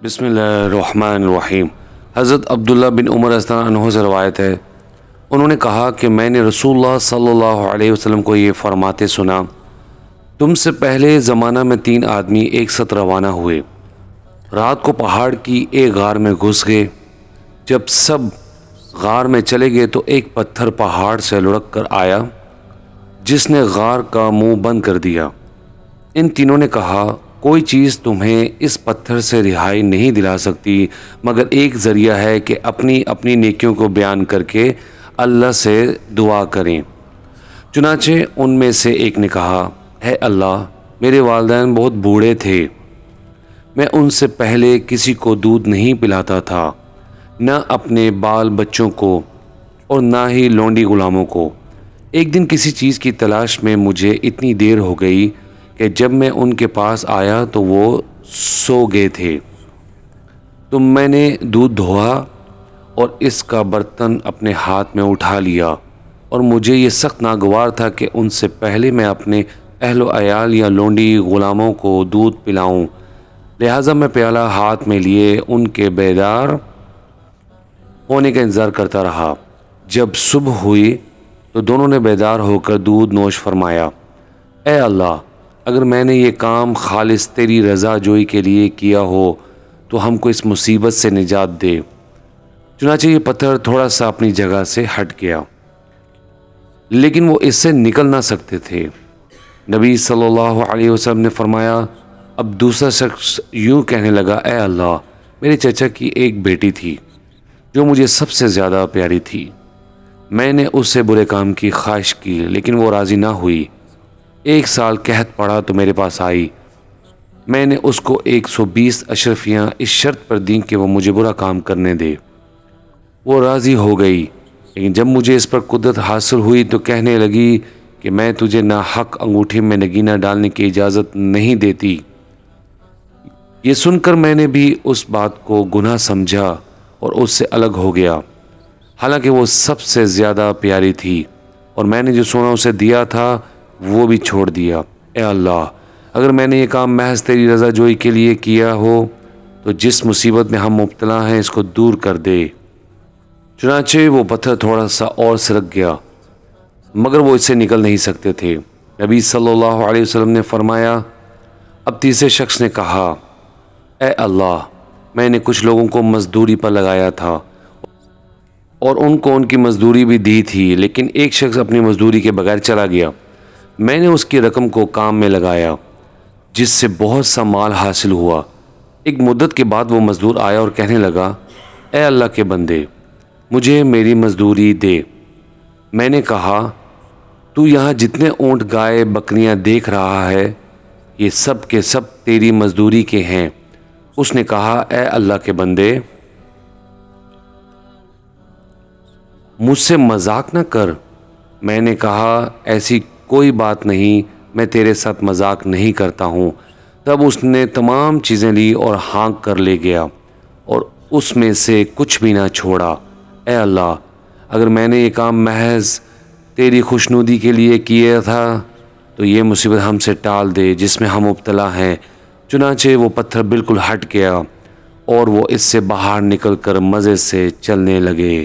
بسم اللہ الرحمن الرحیم۔ حضرت عبداللہ بن عمر رضی اللہ عنہ سے روایت ہے، انہوں نے کہا کہ میں نے رسول اللہ صلی اللہ علیہ وسلم کو یہ فرماتے سنا، تم سے پہلے زمانہ میں 3 آدمی ایک ساتھ روانہ ہوئے، رات کو پہاڑ کی ایک غار میں گھس گئے۔ جب سب غار میں چلے گئے تو ایک پتھر پہاڑ سے لڑک کر آیا جس نے غار کا منہ بند کر دیا۔ ان تینوں نے کہا، کوئی چیز تمہیں اس پتھر سے رہائی نہیں دلا سکتی مگر ایک ذریعہ ہے کہ اپنی اپنی نیکیوں کو بیان کر کے اللہ سے دعا کریں۔ چنانچہ ان میں سے ایک نے کہا، اے اللہ، میرے والدین بہت بوڑھے تھے، میں ان سے پہلے کسی کو دودھ نہیں پلاتا تھا، نہ اپنے بال بچوں کو اور نہ ہی لونڈی غلاموں کو۔ ایک دن کسی چیز کی تلاش میں مجھے اتنی دیر ہو گئی کہ جب میں ان کے پاس آیا تو وہ سو گئے تھے، تو میں نے دودھ دھویا اور اس کا برتن اپنے ہاتھ میں اٹھا لیا، اور مجھے یہ سخت ناگوار تھا کہ ان سے پہلے میں اپنے اہل و عیال یا لونڈی غلاموں کو دودھ پلاؤں، لہٰذا میں پیالہ ہاتھ میں لیے ان کے بیدار ہونے کا انتظار کرتا رہا۔ جب صبح ہوئی تو دونوں نے بیدار ہو کر دودھ نوش فرمایا۔ اے اللہ، اگر میں نے یہ کام خالص تیری رضا جوئی کے لیے کیا ہو تو ہم کو اس مصیبت سے نجات دے۔ چنانچہ یہ پتھر تھوڑا سا اپنی جگہ سے ہٹ گیا، لیکن وہ اس سے نکل نہ سکتے تھے۔ نبی صلی اللہ علیہ وسلم نے فرمایا، اب دوسرا شخص یوں کہنے لگا، اے اللہ، میرے چچا کی ایک بیٹی تھی جو مجھے سب سے زیادہ پیاری تھی، میں نے اس سے برے کام کی خواہش کی لیکن وہ راضی نہ ہوئی۔ 1 سال قحط پڑا تو میرے پاس آئی، میں نے اس کو 120 اشرفیاں اس شرط پر دیں کہ وہ مجھے برا کام کرنے دے، وہ راضی ہو گئی، لیکن جب مجھے اس پر قدرت حاصل ہوئی تو کہنے لگی کہ میں تجھے ناحق انگوٹھی میں نگینہ ڈالنے کی اجازت نہیں دیتی۔ یہ سن کر میں نے بھی اس بات کو گناہ سمجھا اور اس سے الگ ہو گیا، حالانکہ وہ سب سے زیادہ پیاری تھی، اور میں نے جو سونا اسے دیا تھا وہ بھی چھوڑ دیا۔ اے اللہ، اگر میں نے یہ کام محض تیری رضا جوئی کے لیے کیا ہو تو جس مصیبت میں ہم مبتلا ہیں اس کو دور کر دے۔ چنانچہ وہ پتھر تھوڑا سا اور سرک گیا مگر وہ اس سے نکل نہیں سکتے تھے۔ نبی صلی اللہ علیہ وسلم نے فرمایا، اب تیسرے شخص نے کہا، اے اللہ، میں نے کچھ لوگوں کو مزدوری پر لگایا تھا اور ان کو ان کی مزدوری بھی دی تھی، لیکن ایک شخص اپنی مزدوری کے بغیر چلا گیا، میں نے اس کی رقم کو کام میں لگایا جس سے بہت سا مال حاصل ہوا۔ ایک مدت کے بعد وہ مزدور آیا اور کہنے لگا، اے اللہ کے بندے، مجھے میری مزدوری دے۔ میں نے کہا، تو یہاں جتنے اونٹ گائے بکریاں دیکھ رہا ہے یہ سب کے سب تیری مزدوری کے ہیں۔ اس نے کہا، اے اللہ کے بندے، مجھ سے مذاق نہ کر۔ میں نے کہا، ایسی کوئی بات نہیں، میں تیرے ساتھ مذاق نہیں کرتا ہوں۔ تب اس نے تمام چیزیں لی اور ہانک کر لے گیا اور اس میں سے کچھ بھی نہ چھوڑا۔ اے اللہ، اگر میں نے یہ کام محض تیری خوشنودی کے لیے کیا تھا تو یہ مصیبت ہم سے ٹال دے جس میں ہم مبتلا ہیں۔ چنانچہ وہ پتھر بالکل ہٹ گیا اور وہ اس سے باہر نکل کر مزے سے چلنے لگے۔